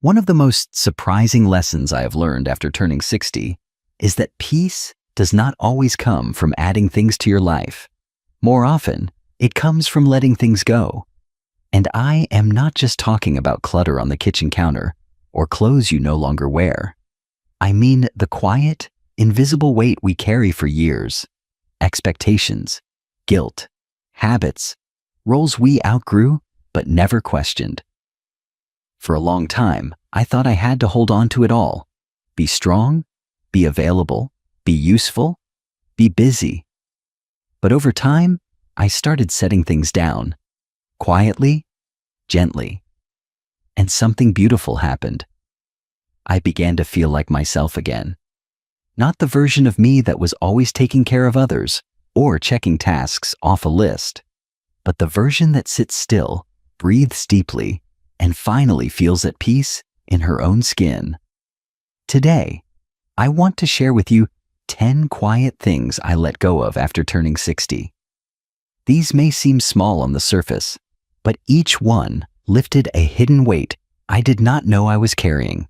One of the most surprising lessons I have learned after turning 60 is that peace does not always come from adding things to your life. More often, it comes from letting things go. And I am not just talking about clutter on the kitchen counter or clothes you no longer wear. I mean the quiet, invisible weight we carry for years, expectations, guilt, habits, roles we outgrew but never questioned. For a long time, I thought I had to hold on to it all. Be strong, be available, be useful, be busy. But over time, I started setting things down, quietly, gently. And something beautiful happened. I began to feel like myself again. Not the version of me that was always taking care of others or checking tasks off a list, but the version that sits still, breathes deeply, and finally feels at peace in her own skin. Today, I want to share with you 10 quiet things I let go of after turning 60. These may seem small on the surface, but each one lifted a hidden weight I did not know I was carrying.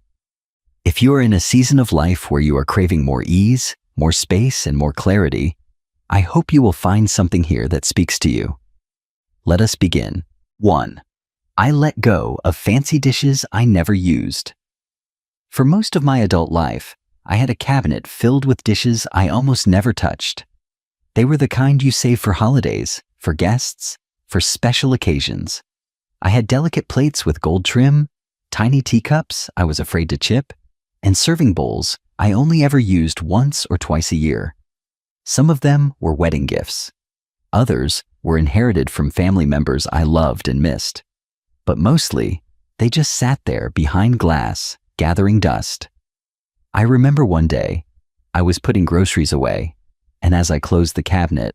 If you are in a season of life where you are craving more ease, more space, and more clarity, I hope you will find something here that speaks to you. Let us begin. 1. I let go of fancy dishes I never used. For most of my adult life, I had a cabinet filled with dishes I almost never touched. They were the kind you save for holidays, for guests, for special occasions. I had delicate plates with gold trim, tiny teacups I was afraid to chip, and serving bowls I only ever used once or twice a year. Some of them were wedding gifts. Others were inherited from family members I loved and missed. But mostly, they just sat there behind glass, gathering dust. I remember one day, I was putting groceries away, and as I closed the cabinet,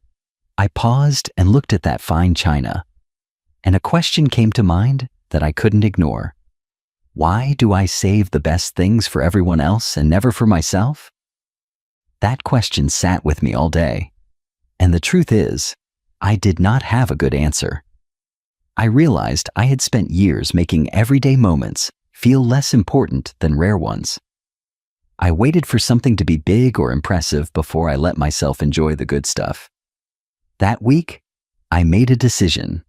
I paused and looked at that fine china. And a question came to mind that I couldn't ignore. Why do I save the best things for everyone else and never for myself? That question sat with me all day. And the truth is, I did not have a good answer. I realized I had spent years making everyday moments feel less important than rare ones. I waited for something to be big or impressive before I let myself enjoy the good stuff. That week, I made a decision.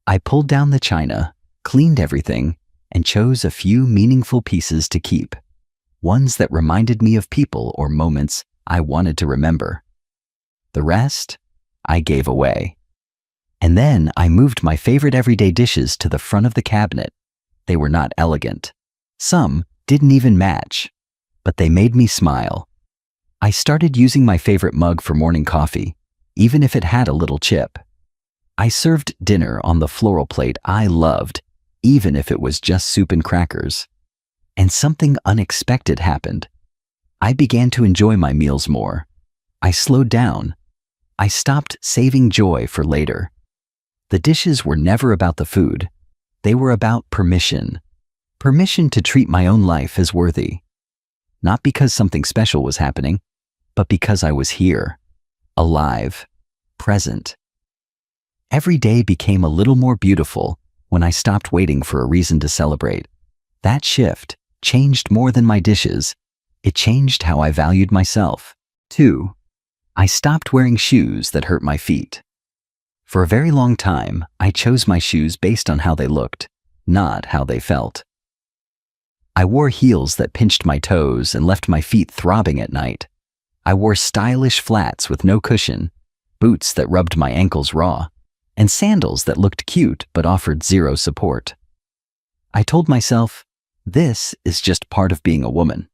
I pulled down the china, cleaned everything, and chose a few meaningful pieces to keep, ones that reminded me of people or moments I wanted to remember. The rest, I gave away. And then I moved my favorite everyday dishes to the front of the cabinet. They were not elegant. Some didn't even match, but they made me smile. I started using my favorite mug for morning coffee, even if it had a little chip. I served dinner on the floral plate I loved, even if it was just soup and crackers. And something unexpected happened. I began to enjoy my meals more. I slowed down. I stopped saving joy for later. The dishes were never about the food. They were about permission. Permission to treat my own life as worthy. Not because something special was happening, but because I was here, alive, present. Every day became a little more beautiful when I stopped waiting for a reason to celebrate. That shift changed more than my dishes. It changed how I valued myself. 2. I stopped wearing shoes that hurt my feet. For a very long time, I chose my shoes based on how they looked, not how they felt. I wore heels that pinched my toes and left my feet throbbing at night. I wore stylish flats with no cushion, boots that rubbed my ankles raw, and sandals that looked cute but offered zero support. I told myself, this is just part of being a woman.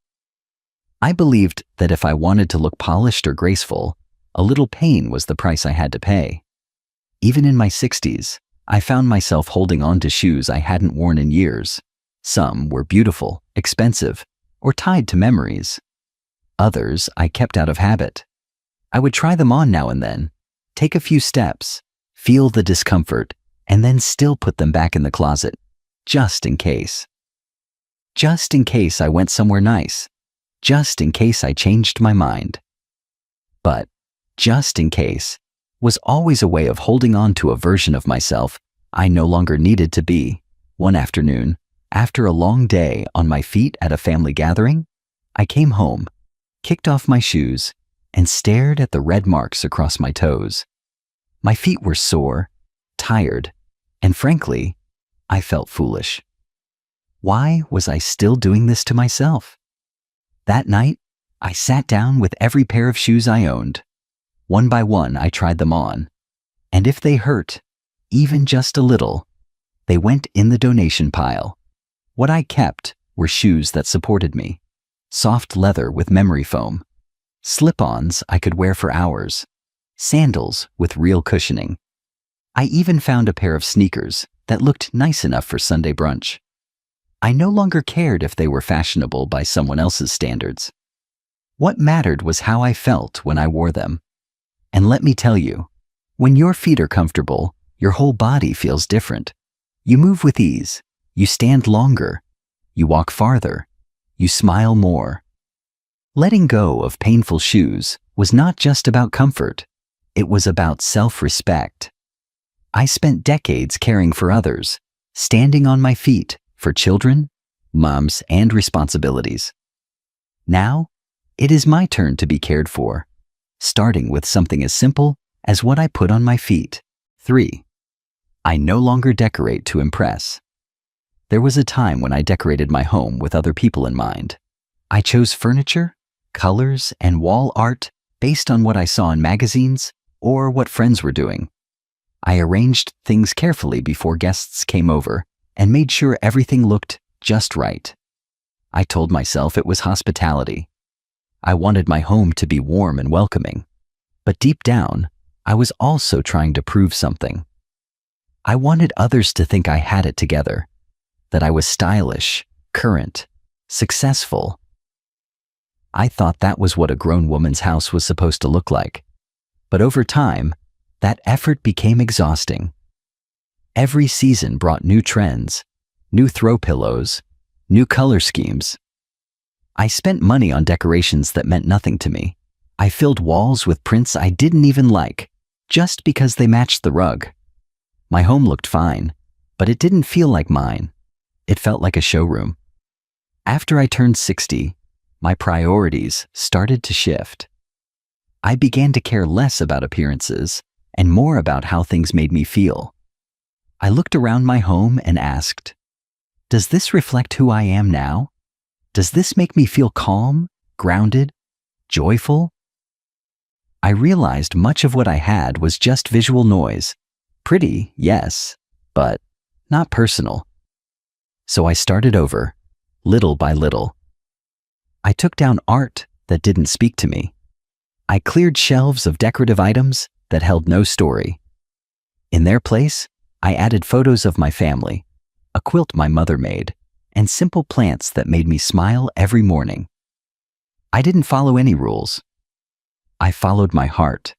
I believed that if I wanted to look polished or graceful, a little pain was the price I had to pay. Even in my 60s, I found myself holding on to shoes I hadn't worn in years. Some were beautiful, expensive, or tied to memories. Others I kept out of habit. I would try them on now and then, take a few steps, feel the discomfort, and then still put them back in the closet, just in case. Just in case I went somewhere nice. Just in case I changed my mind. But just in case was always a way of holding on to a version of myself I no longer needed to be. One afternoon, After a long day on my feet at a family gathering, I came home, kicked off my shoes, and stared at the red marks across my toes. My feet were sore, tired, and frankly, I felt foolish. Why was I still doing this to myself? That night, I sat down with every pair of shoes I owned. One by one, I tried them on, and if they hurt, even just a little, they went in the donation pile. What I kept were shoes that supported me, soft leather with memory foam, slip-ons I could wear for hours, sandals with real cushioning. I even found a pair of sneakers that looked nice enough for Sunday brunch. I no longer cared if they were fashionable by someone else's standards. What mattered was how I felt when I wore them. And let me tell you, when your feet are comfortable, your whole body feels different. You move with ease, you stand longer, you walk farther, you smile more. Letting go of painful shoes was not just about comfort, it was about self-respect. I spent decades caring for others, standing on my feet for children, moms, and responsibilities. Now, it is my turn to be cared for, starting with something as simple as what I put on my feet. 3. I no longer decorate to impress. There was a time when I decorated my home with other people in mind. I chose furniture, colors, and wall art based on what I saw in magazines or what friends were doing. I arranged things carefully before guests came over and made sure everything looked just right. I told myself it was hospitality. I wanted my home to be warm and welcoming. But deep down, I was also trying to prove something. I wanted others to think I had it together, that I was stylish, current, successful. I thought that was what a grown woman's house was supposed to look like. But over time, that effort became exhausting. Every season brought new trends, new throw pillows, new color schemes. I spent money on decorations that meant nothing to me. I filled walls with prints I didn't even like, just because they matched the rug. My home looked fine, but it didn't feel like mine. It felt like a showroom. After I turned 60, my priorities started to shift. I began to care less about appearances and more about how things made me feel. I looked around my home and asked, does this reflect who I am now? Does this make me feel calm, grounded, joyful? I realized much of what I had was just visual noise. Pretty, yes, but not personal. So I started over, little by little. I took down art that didn't speak to me. I cleared shelves of decorative items that held no story. In their place, I added photos of my family, a quilt my mother made, and simple plants that made me smile every morning. I didn't follow any rules. I followed my heart.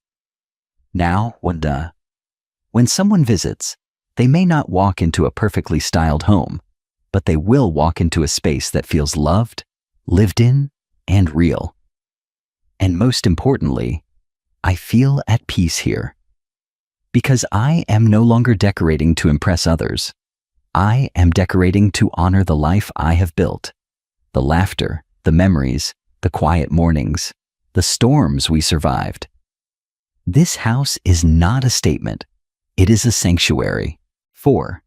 Now, when someone visits, they may not walk into a perfectly styled home, but they will walk into a space that feels loved, lived in, and real. And most importantly, I feel at peace here. Because I am no longer decorating to impress others. I am decorating to honor the life I have built. The laughter, the memories, the quiet mornings, the storms we survived. This house is not a statement. It is a sanctuary. 4.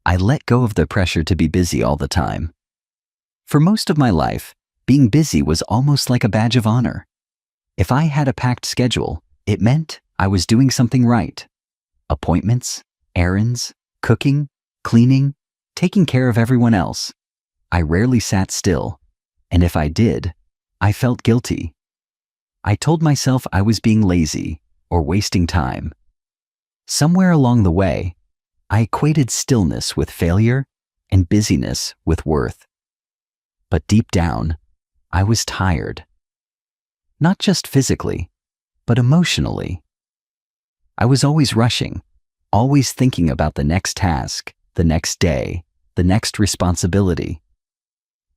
I let go of the pressure to be busy all the time. For most of my life, being busy was almost like a badge of honor. If I had a packed schedule, it meant I was doing something right. Appointments, errands, cooking, cleaning, taking care of everyone else. I rarely sat still, and if I did, I felt guilty. I told myself I was being lazy or wasting time. Somewhere along the way, I equated stillness with failure and busyness with worth. But deep down, I was tired. Not just physically, but emotionally. I was always rushing, always thinking about the next task, the next day, the next responsibility.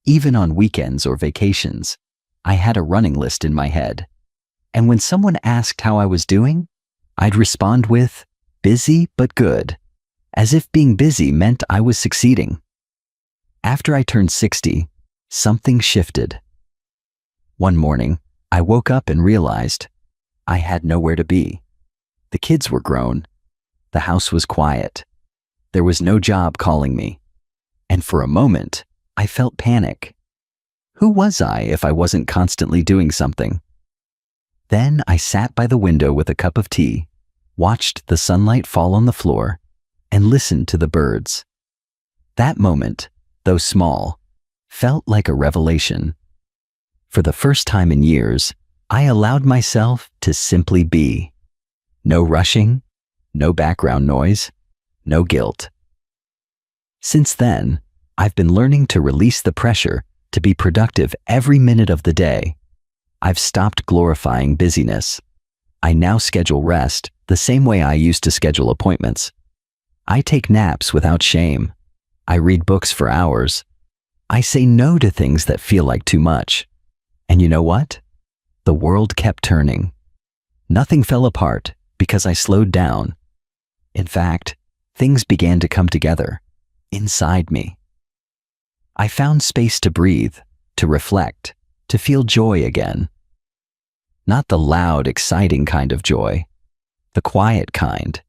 Even on weekends or vacations, I had a running list in my head. And when someone asked how I was doing, I'd respond with, busy but good, as if being busy meant I was succeeding. After I turned 60, something shifted. One morning, I woke up and realized I had nowhere to be. The kids were grown. The house was quiet. There was no job calling me. And for a moment, I felt panic. Who was I if I wasn't constantly doing something? Then I sat by the window with a cup of tea, watched the sunlight fall on the floor, and listened to the birds. That moment, though small, felt like a revelation. For the first time in years, I allowed myself to simply be. No rushing, no background noise, no guilt. Since then, I've been learning to release the pressure to be productive every minute of the day. I've stopped glorifying busyness. I now schedule rest the same way I used to schedule appointments. I take naps without shame. I read books for hours. I say no to things that feel like too much. And you know what? The world kept turning. Nothing fell apart because I slowed down. In fact, things began to come together inside me. I found space to breathe, to reflect, to feel joy again. Not the loud, exciting kind of joy, the quiet kind.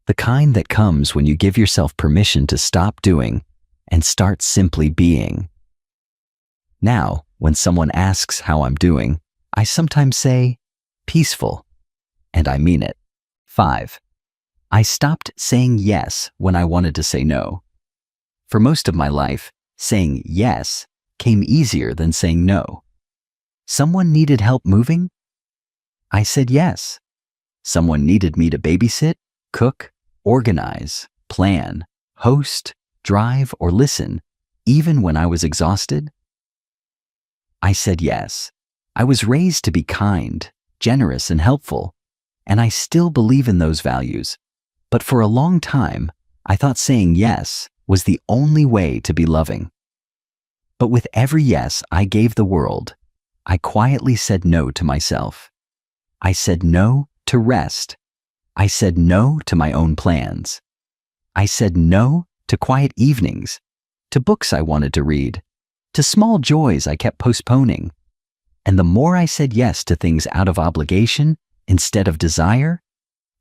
The kind that comes when you give yourself permission to stop doing and start simply being. Now, when someone asks how I'm doing, I sometimes say, peaceful, and I mean it. 5. I stopped saying yes when I wanted to say no. For most of my life, saying yes came easier than saying no. Someone needed help moving? I said yes. Someone needed me to babysit, cook, organize, plan, host, drive, or listen, even when I was exhausted? I said yes. I was raised to be kind, generous, and helpful, and I still believe in those values. But for a long time, I thought saying yes was the only way to be loving. But with every yes I gave the world, I quietly said no to myself. I said no to rest. I said no to my own plans. I said no to quiet evenings, to books I wanted to read, to small joys I kept postponing. And the more I said yes to things out of obligation instead of desire,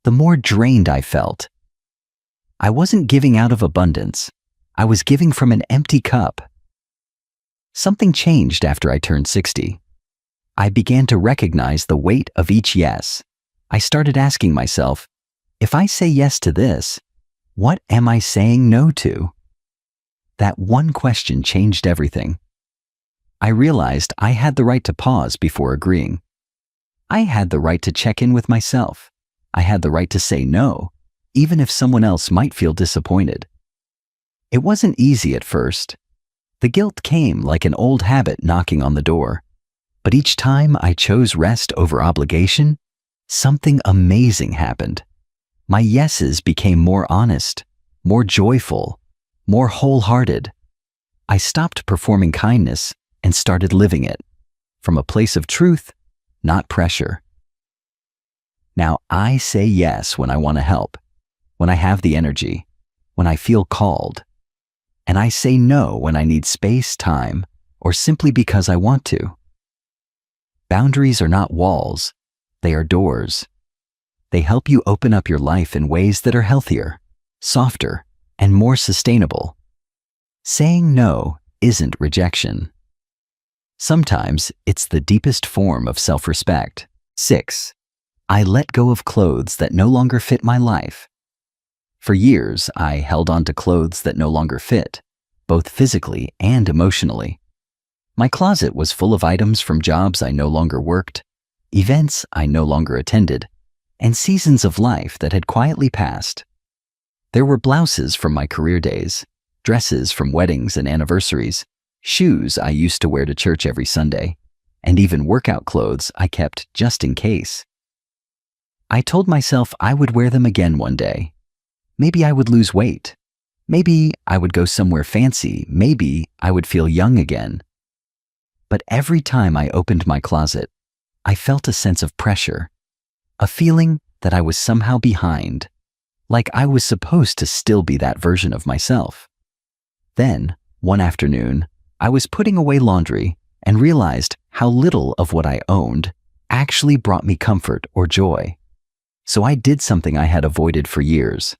the more drained I felt. I wasn't giving out of abundance. I was giving from an empty cup. Something changed after I turned 60. I began to recognize the weight of each yes. I started asking myself, if I say yes to this, what am I saying no to? That one question changed everything. I realized I had the right to pause before agreeing. I had the right to check in with myself. I had the right to say no, even if someone else might feel disappointed. It wasn't easy at first. The guilt came like an old habit knocking on the door. But each time I chose rest over obligation, something amazing happened. My yeses became more honest, more joyful, more wholehearted. I stopped performing kindness and started living it, from a place of truth, not pressure. Now I say yes when I want to help, when I have the energy, when I feel called. And I say no when I need space, time, or simply because I want to. Boundaries are not walls, they are doors. They help you open up your life in ways that are healthier, softer, and more sustainable. Saying no isn't rejection. Sometimes it's the deepest form of self-respect. 6. I let go of clothes that no longer fit my life. For years, I held on to clothes that no longer fit, both physically and emotionally. My closet was full of items from jobs I no longer worked, events I no longer attended, and seasons of life that had quietly passed. There were blouses from my career days, dresses from weddings and anniversaries, shoes I used to wear to church every Sunday, and even workout clothes I kept just in case. I told myself I would wear them again one day. Maybe I would lose weight. Maybe I would go somewhere fancy. Maybe I would feel young again. But every time I opened my closet, I felt a sense of pressure, a feeling that I was somehow behind, like I was supposed to still be that version of myself. Then, One afternoon, I was putting away laundry and realized how little of what I owned actually brought me comfort or joy. So I did something I had avoided for years.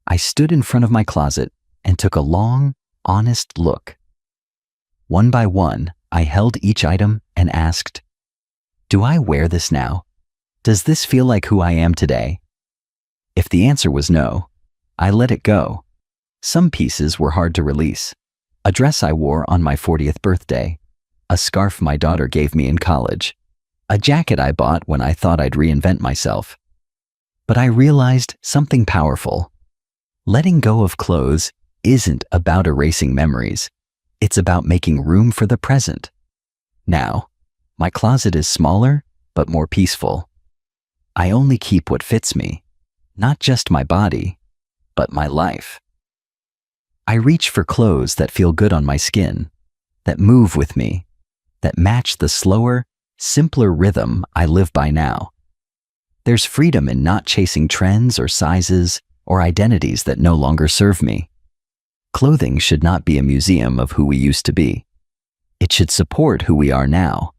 I stood in front of my closet and took a long, honest look. One by one, I held each item and asked, "Do I wear this now? Does this feel like who I am today?" If the answer was no, I let it go. Some pieces were hard to release. A dress I wore on my 40th birthday, a scarf my daughter gave me in college, a jacket I bought when I thought I'd reinvent myself. But I realized something powerful. Letting go of clothes isn't about erasing memories. It's about making room for the present. Now, my closet is smaller, but more peaceful. I only keep what fits me, not just my body, but my life. I reach for clothes that feel good on my skin, that move with me, that match the slower, simpler rhythm I live by now. There's freedom in not chasing trends or sizes or identities that no longer serve me. Clothing should not be a museum of who we used to be. It should support who we are now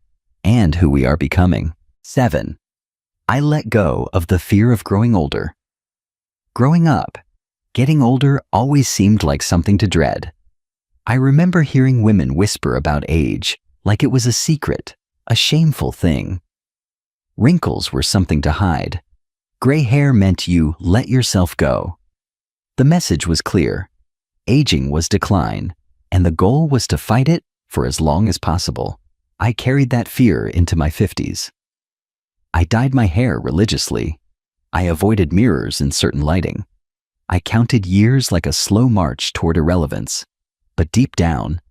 and who we are becoming. 7. I let go of the fear of growing older. Growing up, getting older always seemed like something to dread. I remember hearing women whisper about age like it was a secret, a shameful thing. Wrinkles were something to hide. Gray hair meant you let yourself go. The message was clear. Aging was decline, and the goal was to fight it for as long as possible. I carried that fear into my 50s. I dyed my hair religiously. I avoided mirrors in certain lighting. I counted years like a slow march toward irrelevance. But deep down,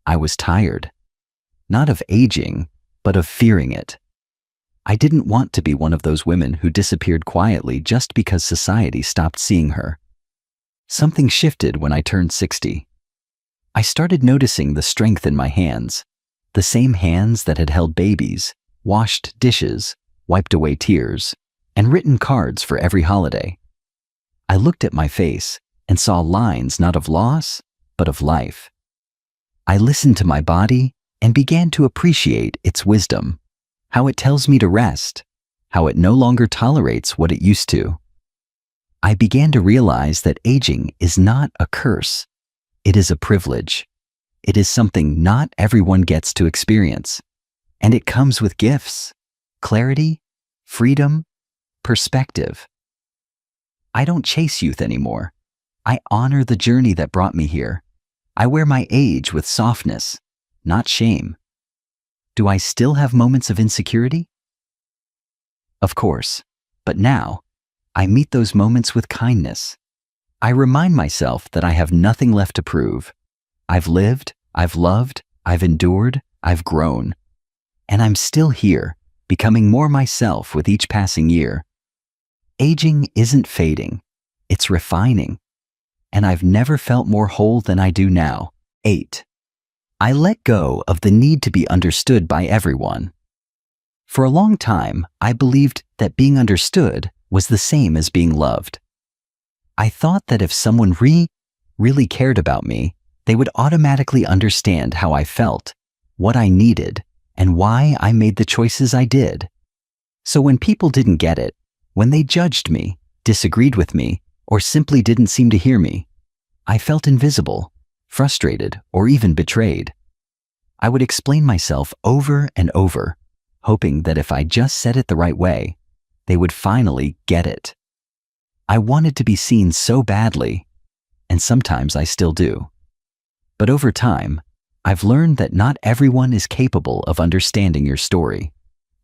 I was tired. Not of aging, but of fearing it. I didn't want to be one of those women who disappeared quietly just because society stopped seeing her. Something shifted when I turned 60. I started noticing the strength in my hands, the same hands that had held babies, washed dishes, wiped away tears, and written cards for every holiday. I looked at my face and saw lines not of loss, but of life. I listened to my body and began to appreciate its wisdom, how it tells me to rest, how it no longer tolerates what it used to. I began to realize that aging is not a curse. It is a privilege. It is something not everyone gets to experience. And it comes with gifts, clarity, freedom, perspective. I don't chase youth anymore. I honor the journey that brought me here. I wear my age with softness, not shame. Do I still have moments of insecurity? Of course, but now, I meet those moments with kindness. I remind myself that I have nothing left to prove. I've lived, I've loved, I've endured, I've grown. And I'm still here, becoming more myself with each passing year. Aging isn't fading, it's refining. And I've never felt more whole than I do now. 8. I let go of the need to be understood by everyone. For a long time, I believed that being understood was the same as being loved. I thought that if someone really cared about me, they would automatically understand how I felt, what I needed, and why I made the choices I did. So when people didn't get it, when they judged me, disagreed with me, or simply didn't seem to hear me, I felt invisible, frustrated, or even betrayed. I would explain myself over and over, hoping that if I just said it the right way, they would finally get it. I wanted to be seen so badly, and sometimes I still do. But over time, I've learned that not everyone is capable of understanding your story,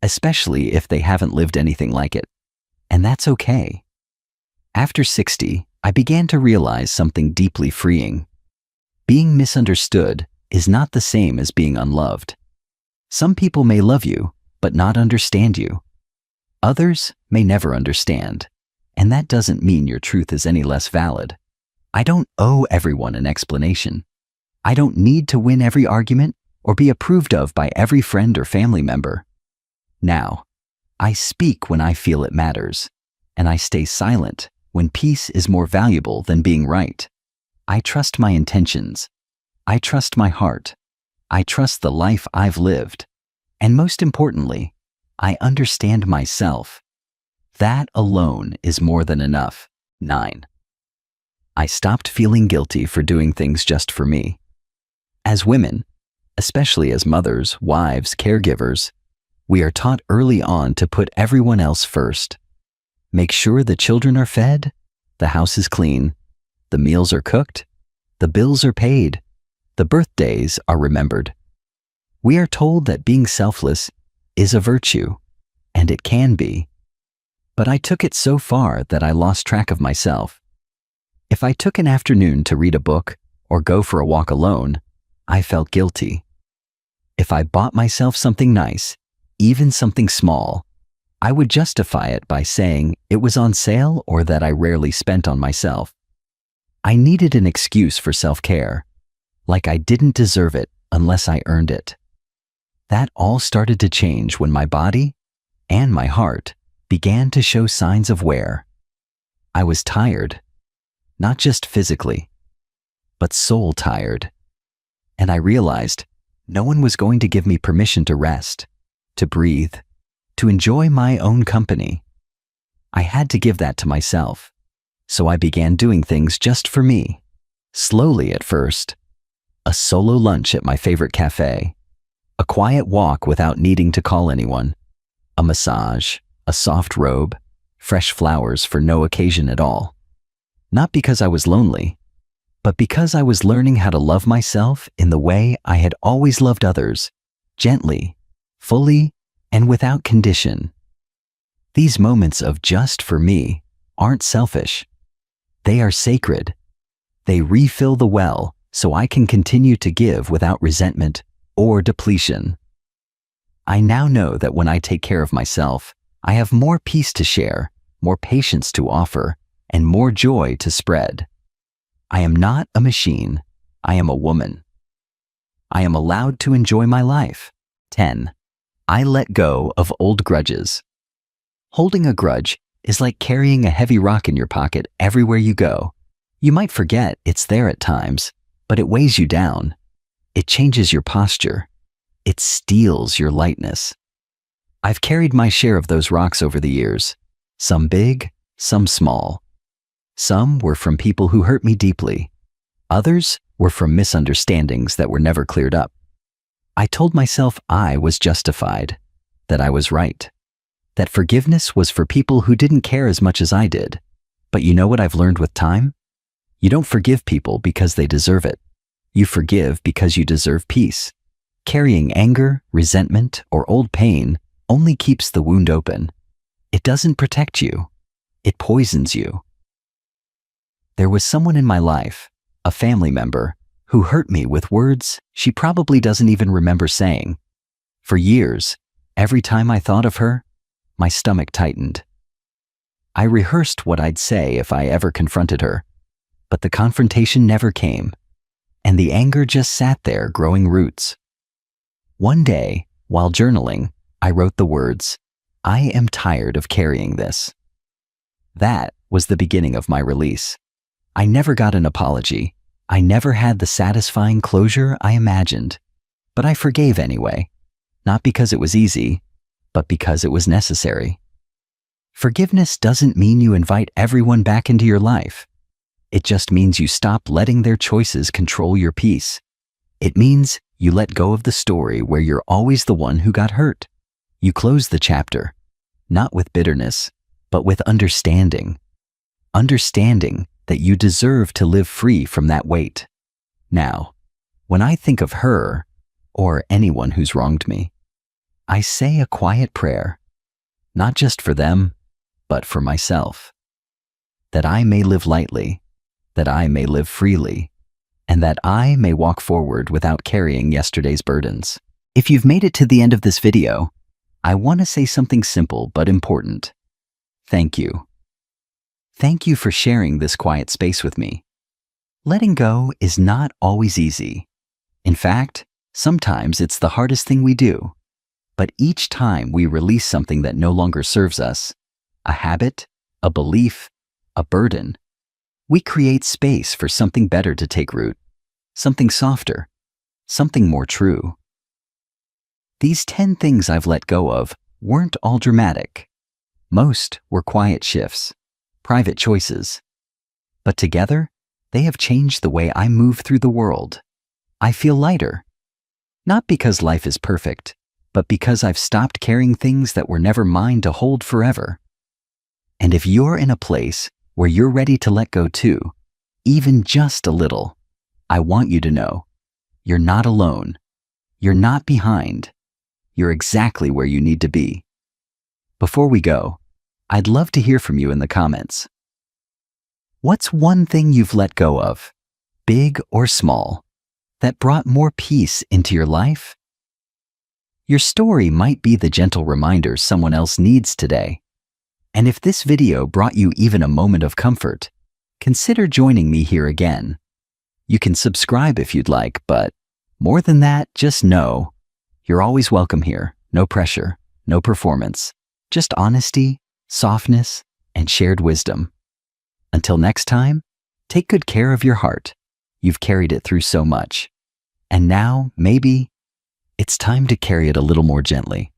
especially if they haven't lived anything like it. And that's okay. After 60, I began to realize something deeply freeing. Being misunderstood is not the same as being unloved. Some people may love you, but not understand you. Others may never understand, and that doesn't mean your truth is any less valid. I don't owe everyone an explanation. I don't need to win every argument or be approved of by every friend or family member. Now, I speak when I feel it matters, and I stay silent when peace is more valuable than being right. I trust my intentions. I trust my heart. I trust the life I've lived. And most importantly, I understand myself. That alone is more than enough. 9. I stopped feeling guilty for doing things just for me. As women, especially as mothers, wives, caregivers, we are taught early on to put everyone else first. Make sure the children are fed, the house is clean, the meals are cooked, the bills are paid, the birthdays are remembered. We are told that being selfless is a virtue, and it can be. But I took it so far that I lost track of myself. If I took an afternoon to read a book or go for a walk alone, I felt guilty. If I bought myself something nice, even something small, I would justify it by saying it was on sale or that I rarely spent on myself. I needed an excuse for self-care, like I didn't deserve it unless I earned it. That all started to change when my body and my heart began to show signs of wear. I was tired, not just physically, but soul tired. And I realized no one was going to give me permission to rest, to breathe, to enjoy my own company. I had to give that to myself, so I began doing things just for me, slowly at first. A solo lunch at my favorite cafe, a quiet walk without needing to call anyone, a massage, a soft robe, fresh flowers for no occasion at all. Not because I was lonely, but because I was learning how to love myself in the way I had always loved others, gently, fully, and without condition. These moments of just for me aren't selfish. They are sacred. They refill the well so I can continue to give without resentment or depletion. I now know that when I take care of myself, I have more peace to share, more patience to offer, and more joy to spread. I am not a machine. I am a woman. I am allowed to enjoy my life. 10. I let go of old grudges. Holding a grudge is like carrying a heavy rock in your pocket everywhere you go. You might forget it's there at times, but it weighs you down. It changes your posture. It steals your lightness. I've carried my share of those rocks over the years, some big, some small. Some were from people who hurt me deeply. Others were from misunderstandings that were never cleared up. I told myself I was justified, that I was right, that forgiveness was for people who didn't care as much as I did. But you know what I've learned with time? You don't forgive people because they deserve it. You forgive because you deserve peace. Carrying anger, resentment, or old pain only keeps the wound open. It doesn't protect you. It poisons you. There was someone in my life, a family member, who hurt me with words she probably doesn't even remember saying. For years, every time I thought of her, my stomach tightened. I rehearsed what I'd say if I ever confronted her, but the confrontation never came, and the anger just sat there growing roots. One day, while journaling, I wrote the words, "I am tired of carrying this." That was the beginning of my release. I never got an apology. I never had the satisfying closure I imagined, but I forgave anyway, not because it was easy, but because it was necessary. Forgiveness doesn't mean you invite everyone back into your life. It just means you stop letting their choices control your peace. It means you let go of the story where you're always the one who got hurt. You close the chapter, not with bitterness, but with understanding. Understanding that you deserve to live free from that weight. Now, when I think of her, or anyone who's wronged me, I say a quiet prayer, not just for them, but for myself. That I may live lightly, that I may live freely, and that I may walk forward without carrying yesterday's burdens. If you've made it to the end of this video, I want to say something simple but important. Thank you. Thank you for sharing this quiet space with me. Letting go is not always easy. In fact, sometimes it's the hardest thing we do. But each time we release something that no longer serves us, a habit, a belief, a burden, we create space for something better to take root. something softer, something more true. These 10 things I've let go of weren't all dramatic. Most were quiet shifts, private choices. But together, they have changed the way I move through the world. I feel lighter. Not because life is perfect, but because I've stopped carrying things that were never mine to hold forever. And if you're in a place where you're ready to let go too, even just a little, I want you to know, you're not alone. You're not behind. You're exactly where you need to be. Before we go, I'd love to hear from you in the comments. What's one thing you've let go of, big or small, that brought more peace into your life? Your story might be the gentle reminder someone else needs today. And if this video brought you even a moment of comfort, consider joining me here again. You can subscribe if you'd like, but more than that, just know you're always welcome here. No pressure, no performance, just honesty, softness, and shared wisdom. Until next time, take good care of your heart. You've carried it through so much. And now, maybe, it's time to carry it a little more gently.